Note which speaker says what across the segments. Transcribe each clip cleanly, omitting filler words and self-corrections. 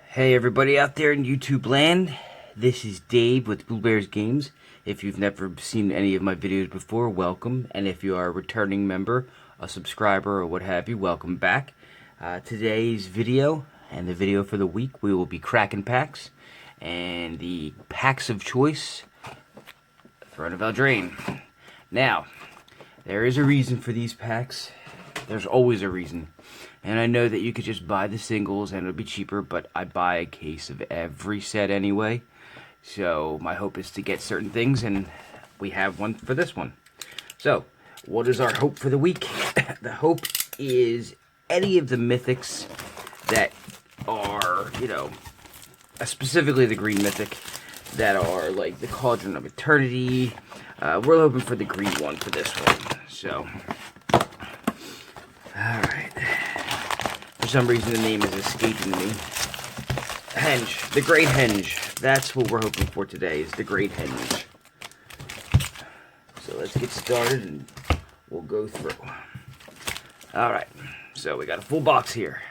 Speaker 1: Hey everybody out there in YouTube land, this is Dave with Bluebears Games. If you've never seen any of my videos before, welcome. And if you are a returning member, a subscriber, or what have you, welcome back. Today's video, and the video for the week, we will be Crackin Packs. And the packs of choice, Throne of Eldraine. Now, there is a reason for these packs. There's always a reason. And I know that you could just buy the singles and it'll be cheaper, but I buy a case of every set anyway. So my hope is to get certain things, and we have one for this one. So, what is our hope for the week? The hope is any of the mythics that are, specifically the green mythic, that are like the Cauldron of Eternity. We're hoping for the green one for this one. So, alright. For some reason the name is escaping me. Henge. The Great Henge. That's what we're hoping for today, is the Great Henge. So let's get started and we'll go through. Alright. So we got a full box here.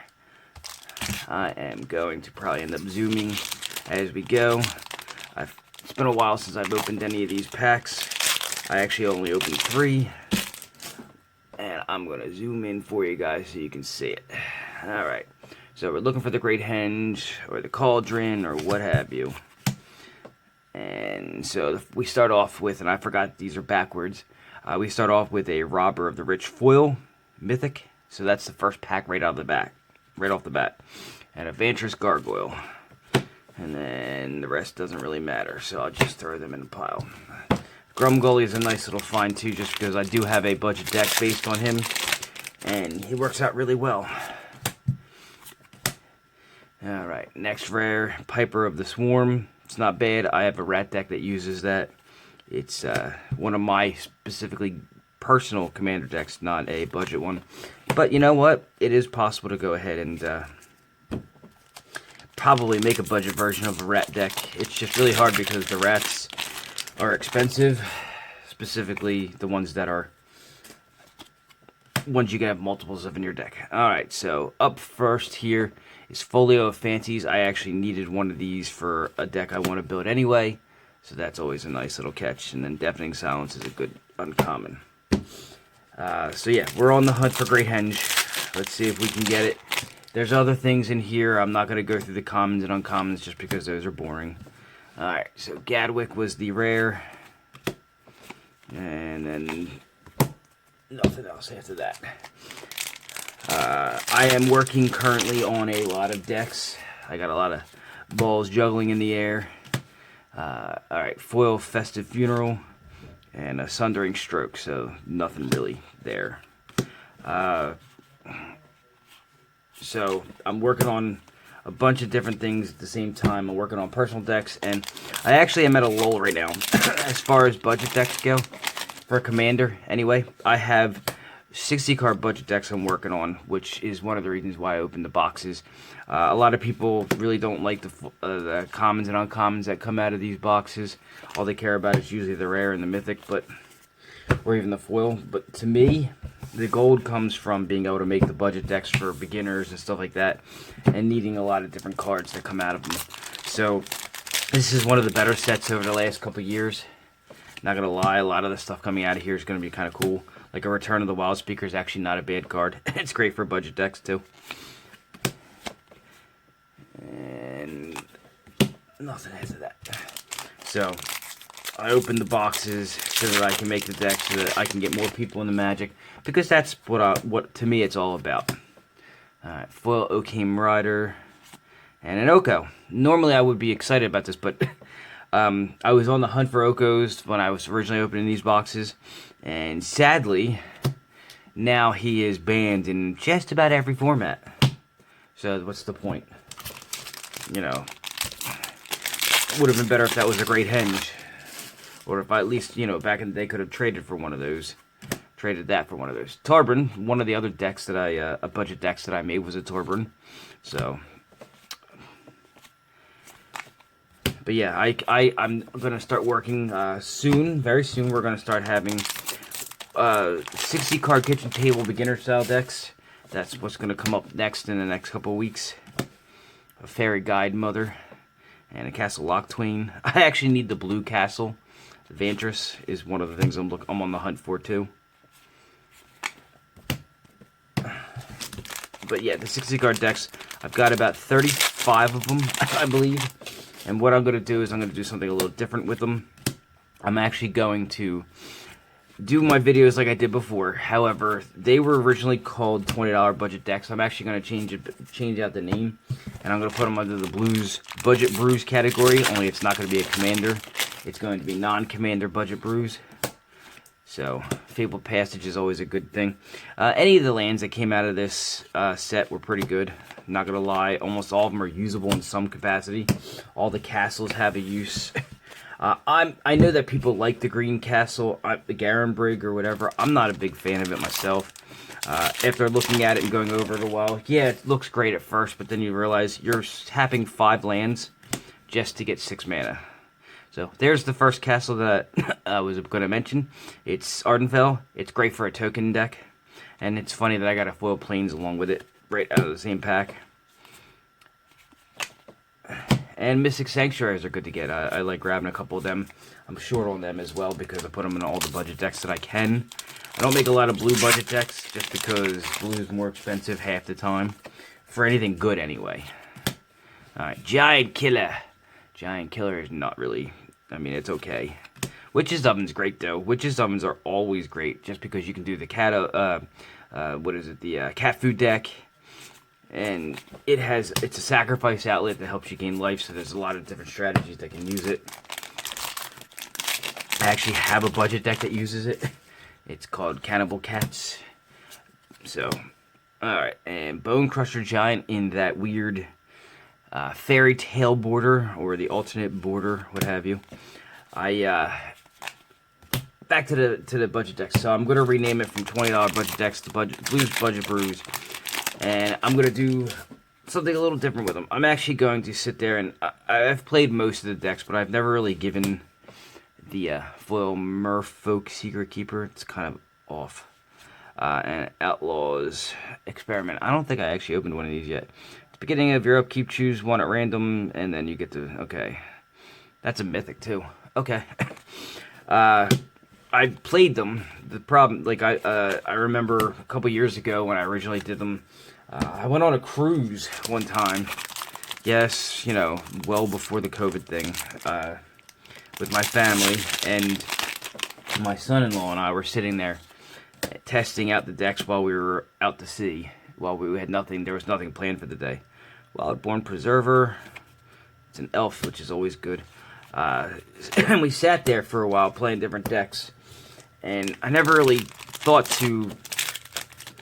Speaker 1: I am going to probably end up zooming as we go. It's been a while since I've opened any of these packs. I actually only opened 3. And I'm going to zoom in for you guys so you can see it. Alright, so we're looking for the Great Henge, or the Cauldron, or what have you. And so we start off with, and I forgot these are backwards, we start off with a Robber of the Rich foil, mythic. So that's the first pack right off the bat. And a Vantress Gargoyle. And then the rest doesn't really matter, so I'll just throw them in a pile. Grumgully is a nice little find too, just because I do have a budget deck based on him, and he works out really well. Alright, next rare, Piper of the Swarm. It's not bad. I have a rat deck that uses that. It's one of my specifically personal commander decks, not a budget one. But you know what? It is possible to go ahead and probably make a budget version of a rat deck. It's just really hard because the rats are expensive, specifically the ones that are ones you can have multiples of in your deck. Alright, so up first here is Folio of Fancies. I actually needed one of these for a deck I want to build anyway, so that's always a nice little catch. And then Deafening Silence is a good uncommon. So yeah, we're on the hunt for Great Henge. Let's see if we can get it. There's other things in here. I'm not going to go through the commons and uncommons just because those are boring. Alright, so Gadwick was the rare. And then nothing else after that. I am working currently on a lot of decks. I got a lot of balls juggling in the air. Alright, Foil Festive Funeral and a Sundering Stroke, so nothing really there. So I'm working on a bunch of different things at the same time. I'm working on personal decks, and I actually am at a lull right now as far as budget decks go for Commander. Anyway, I have 60 card budget decks I'm working on, which is one of the reasons why I opened the boxes. A lot of people really don't like the commons and uncommons that come out of these boxes. All they care about is usually the rare and the mythic, or even the foil. But to me, the gold comes from being able to make the budget decks for beginners and stuff like that, and needing a lot of different cards that come out of them. So this is one of the better sets over the last couple years. Not gonna lie, a lot of the stuff coming out of here is gonna be kind of cool. Like a Return of the Wild Speaker is actually not a bad card. It's great for budget decks too. And nothing after that. So I opened the boxes so that I can make the deck, so that I can get more people into Magic, because that's what to me it's all about. Alright, Foil Oakham Rider and an Oko. Normally I would be excited about this, but I was on the hunt for Okos when I was originally opening these boxes, and sadly now he is banned in just about every format. So what's the point? would have been better if that was a Great Henge. Or if I at least, back in the day could have traded for one of those. Traded that for one of those. Tarbran, one of the other decks that a budget decks that I made was a Tarbran. So, but yeah, I'm gonna start working soon. Very soon, we're gonna start having 60 card kitchen table beginner style decks. That's what's gonna come up next in the next couple of weeks. A Fairy Guide Mother and a Castle Lochtwain. I actually need the blue castle. The Vantress is one of the things I'm on the hunt for too. But yeah, the 60 card decks, I've got about 35 of them, I believe. And what I'm going to do is I'm going to do something a little different with them. I'm actually going to do my videos like I did before. However, they were originally called $20 budget decks. I'm actually going to change out the name. And I'm going to put them under the budget brews category. Only it's not going to be a commander. It's going to be non-commander budget brews. So, Fabled Passage is always a good thing. Any of the lands that came out of this set were pretty good. Not gonna lie, almost all of them are usable in some capacity. All the castles have a use. I know that people like the green castle, the Garenbrig or whatever. I'm not a big fan of it myself. After looking at it and going over it a while, yeah, it looks great at first, but then you realize you're tapping 5 lands just to get 6 mana. So, there's the first castle that I was going to mention. It's Ardenfell. It's great for a token deck. And it's funny that I got a foil plains along with it, right out of the same pack. And Mystic Sanctuaries are good to get. I like grabbing a couple of them. I'm short on them as well because I put them in all the budget decks that I can. I don't make a lot of blue budget decks just because blue is more expensive half the time. For anything good anyway. Alright, Giant Killer. Giant Killer is not really... I mean, it's okay. Witch's Oven's great, though. Witch's Ovens are always great, just because you can do the cat food deck, and it's a sacrifice outlet that helps you gain life, so there's a lot of different strategies that can use it. I actually have a budget deck that uses it. It's called Cannibal Cats. So, alright, and Bone Crusher Giant in that weird... fairy tale border, or the alternate border, what have you. Back to the budget decks. So I'm going to rename it from $20 budget decks to Blues Budget Brews. And I'm going to do something a little different with them. I'm actually going to sit there and... I've played most of the decks, but I've never really given the foil Merfolk Secret Keeper. It's kind of off. And Outlaws Experiment. I don't think I actually opened one of these yet. Beginning of your upkeep, choose one at random, and then you get to... Okay. That's a mythic, too. Okay. I played them. The problem... Like, I remember a couple years ago when I originally did them, I went on a cruise one time. Yes, well before the COVID thing. With my family, and my son-in-law and I were sitting there testing out the decks while we were out to sea. While we had nothing, there was nothing planned for the day. Wildborn Preserver, it's an elf, which is always good. And we sat there for a while playing different decks, and I never really thought to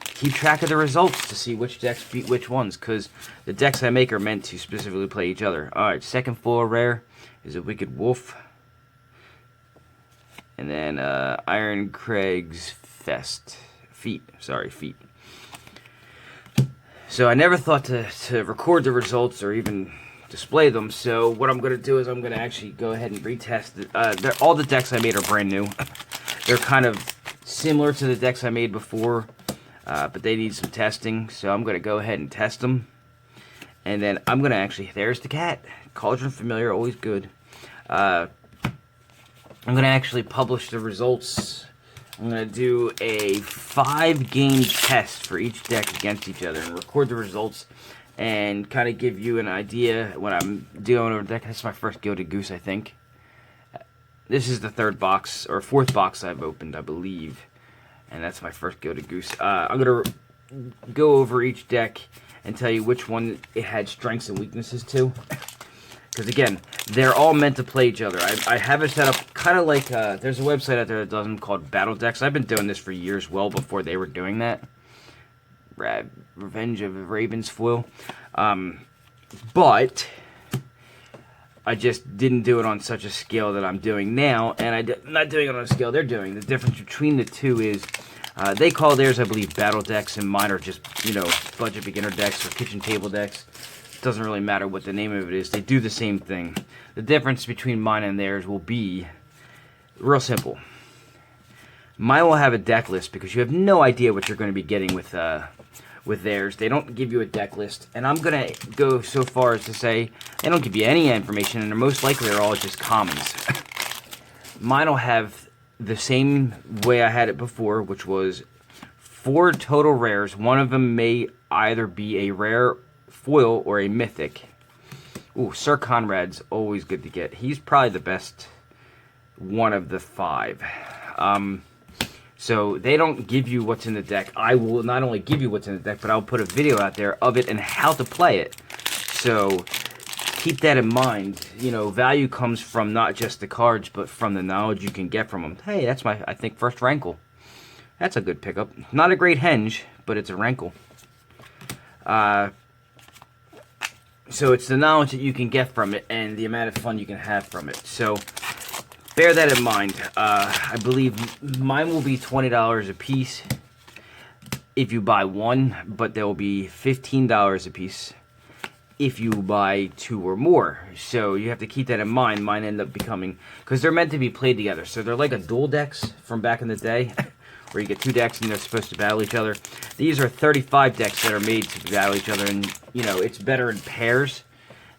Speaker 1: keep track of the results to see which decks beat which ones, because the decks I make are meant to specifically play each other. Alright, second floor rare is a Wicked Wolf, and then Iron Craig's Feet. So I never thought to record the results or even display them. So what I'm going to do is I'm going to actually go ahead and retest it. All the decks I made are brand new. They're kind of similar to the decks I made before, but they need some testing. So I'm going to go ahead and test them. And then I'm going to actually... There's the cat. Cauldron Familiar, always good. I'm going to actually publish the results. I'm going to do a 5-game test for each deck against each other and record the results and kind of give you an idea when I'm doing over the deck. This is my first Gilded Goose, I think. This is the 3rd box, or 4th box I've opened, I believe. And that's my first Gilded Goose. I'm going to go over each deck and tell you which one it had strengths and weaknesses to. Because again, they're all meant to play each other. I have it set up kind of like, there's a website out there that does them called Battle Decks. I've been doing this for years, well before they were doing that. Revenge of Ravensfoil. But I just didn't do it on such a scale that I'm doing now, and I'm not doing it on a scale they're doing. The difference between the two is they call theirs, I believe, battle decks, and mine are just, you know, budget beginner decks or kitchen table decks. It doesn't really matter what the name of it is. They do the same thing. The difference between mine and theirs will be real simple. Mine will have a deck list because you have no idea what you're going to be getting with theirs. They don't give you a deck list, and I'm going to go so far as to say they don't give you any information, and they're most likely are all just commons. Mine will have the same way I had it before, which was 4 total rares. One of them may either be a rare, foil, or a mythic. Ooh, Sir Conrad's always good to get. He's probably the best one of the 5. So they don't give you what's in the deck. I will not only give you what's in the deck, but I'll put a video out there of it and how to play it. So keep that in mind. You know, value comes from not just the cards, but from the knowledge you can get from them. Hey, that's my, I think, first Rankle. That's a good pickup. Not a Great Henge, but it's a Rankle. So it's the knowledge that you can get from it and the amount of fun you can have from it. So bear that in mind. I believe mine will be $20 a piece if you buy one, but there will be $15 a piece if you buy 2 or more. So you have to keep that in mind. Mine end up becoming, because they're meant to be played together. So they're like a dual decks from back in the day, where you get 2 decks and they're supposed to battle each other. These are 35 decks that are made to battle each other, and you know, it's better in pairs.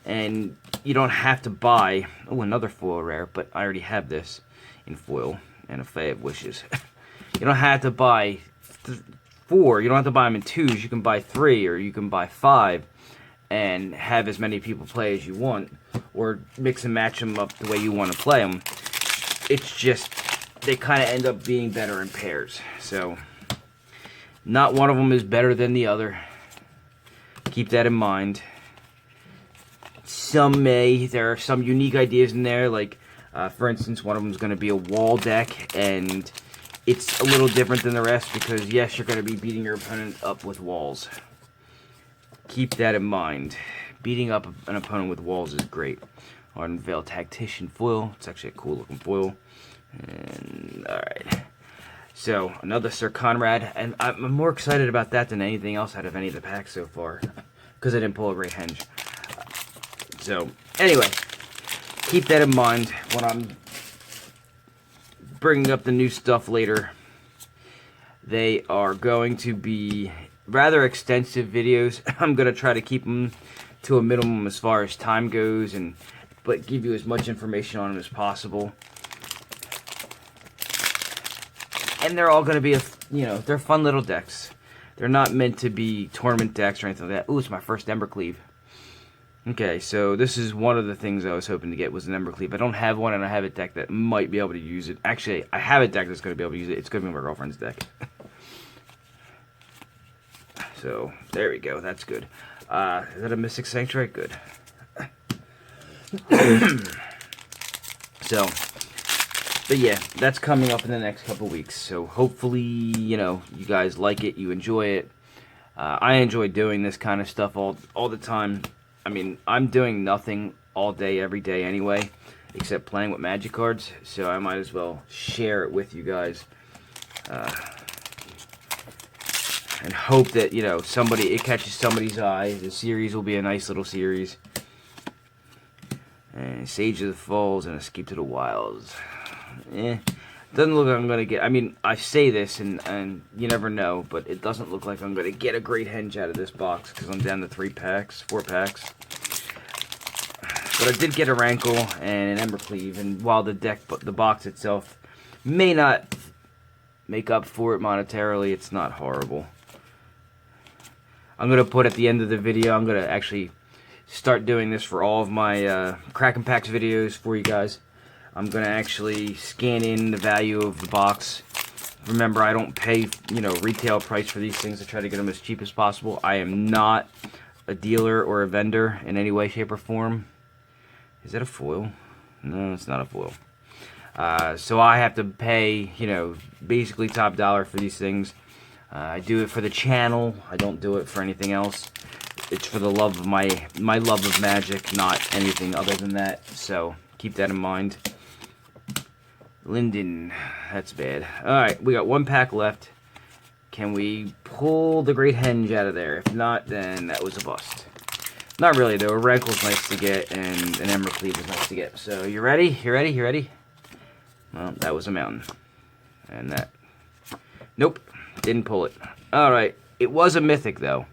Speaker 1: And you don't have to buy, oh, another foil rare, but I already have this in foil, and a Fae of Wishes. You don't have to buy 4, you don't have to buy them in 2s, you can buy 3, or you can buy 5, and have as many people play as you want, or mix and match them up the way you want to play them. It's just, they kind of end up being better in pairs. So, not one of them is better than the other. Keep that in mind. There are some unique ideas in there, like, for instance, one of them is going to be a wall deck, and it's a little different than the rest because, yes, you're going to be beating your opponent up with walls. Keep that in mind. Beating up an opponent with walls is great. Unveiled Tactician foil. It's actually a cool looking foil. And, alright. So, another Sir Conrad, and I'm more excited about that than anything else out of any of the packs so far, because I didn't pull a Great Henge. So, anyway, keep that in mind when I'm bringing up the new stuff later. They are going to be rather extensive videos. I'm going to try to keep them to a minimum as far as time goes, but give you as much information on them as possible. And they're all going to be, they're fun little decks. They're not meant to be tournament decks or anything like that. Ooh, it's my first Embercleave. Okay, so this is one of the things I was hoping to get was an Embercleave. I don't have one, and I have a deck that might be able to use it. Actually, I have a deck that's going to be able to use it. It's going to be my girlfriend's deck. So, there we go. That's good. Is that a Mystic Sanctuary? Good. So, but yeah, that's coming up in the next couple weeks. So, hopefully, you guys like it. You enjoy it. I enjoy doing this kind of stuff all the time. I mean, I'm doing nothing all day, every day anyway, except playing with Magic cards, so I might as well share it with you guys. And hope that, it catches somebody's eye. The series will be a nice little series. And Sage of the Falls and Escape to the Wilds. Doesn't look like I'm going to get... I mean, I say this, and you never know, but it doesn't look like I'm going to get a Great Henge out of this box, because I'm down to 4 packs. But I did get a Rankle and an Embercleave, and while the box itself may not make up for it monetarily, it's not horrible. I'm going to put at the end of the video, I'm going to actually start doing this for all of my Crackin Packs videos for you guys. I'm going to actually scan in the value of the box. Remember, I don't pay, retail price for these things. I try to get them as cheap as possible. I am not a dealer or a vendor in any way, shape, or form. Is that a foil? No, it's not a foil. So I have to pay, basically top dollar for these things. I do it for the channel. I don't do it for anything else. it's for the love of my love of Magic, not anything other than that. So keep that in mind. Linden, that's bad. All right, we got 1 pack left. Can we pull the Great Henge out of there? If not, then that was a bust. Not really though. A Rankle's nice to get, and an Embercleave is nice to get. So you ready? You ready? You ready? Well, that was a mountain, and that. Nope, didn't pull it. All right, it was a mythic though.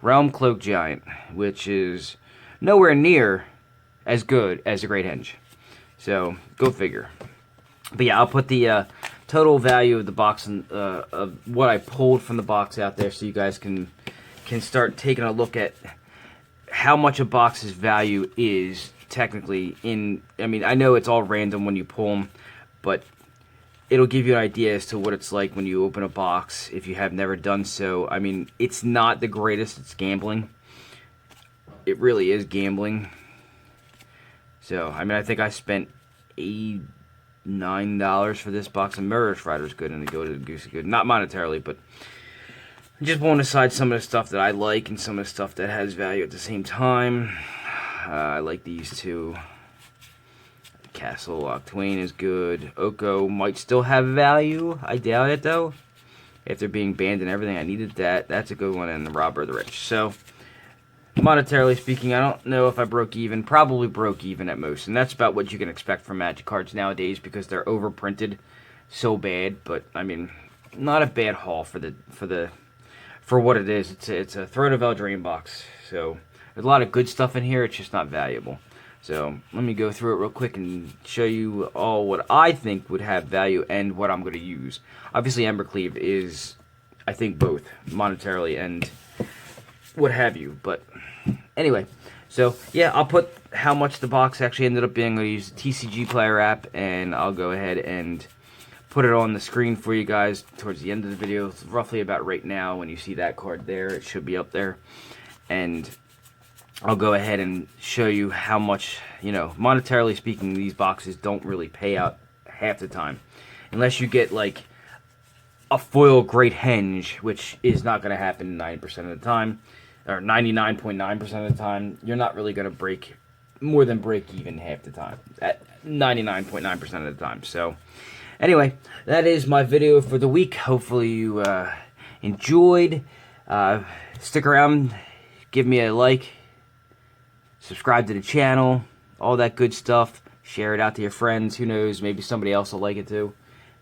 Speaker 1: Realm Cloak Giant, which is nowhere near as good as the Great Henge. So go figure. But yeah, I'll put the total value of the box and of what I pulled from the box out there, so you guys can start taking a look at how much a box's value is technically. I mean, I know it's all random when you pull them, but it'll give you an idea as to what it's like when you open a box if you have never done so. I mean, it's not the greatest. It's gambling. It really is gambling. So, I mean, I think I spent $9 for this box, and Murderous Rider's good, and the Goated Goose is good. Not monetarily, but just pulling aside some of the stuff that I like and some of the stuff that has value at the same time. I like these two. Castle Lock Twain is good. Oko might still have value. I doubt it, though. After being banned and everything, I needed that. That's a good one. And the Robber of the Rich. So, monetarily speaking, I don't know if I broke even. Probably broke even at most. And that's about what you can expect from Magic cards nowadays, because they're overprinted so bad. But, I mean, not a bad haul for what it is. It's a Throne of Eldraine box. So, there's a lot of good stuff in here. It's just not valuable. So let me go through it real quick and show you all what I think would have value and what I'm going to use. Obviously, Embercleave is, I think, both monetarily and what have you. But anyway, so yeah, I'll put how much the box actually ended up being. I'm going to use the TCG Player app, and I'll go ahead and put it on the screen for you guys towards the end of the video. It's roughly about right now when you see that card there. It should be up there. And I'll go ahead and show you how much, monetarily speaking, these boxes don't really pay out half the time. Unless you get, like, a foil Great Henge, which is not going to happen 90% of the time, or 99.9% of the time. You're not really going to break even half the time, at 99.9% of the time. So, anyway, that is my video for the week. Hopefully you enjoyed. Stick around, give me a like. Subscribe to the channel, all that good stuff. Share it out to your friends. Who knows, maybe somebody else will like it too.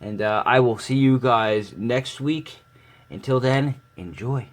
Speaker 1: And I will see you guys next week. Until then, enjoy.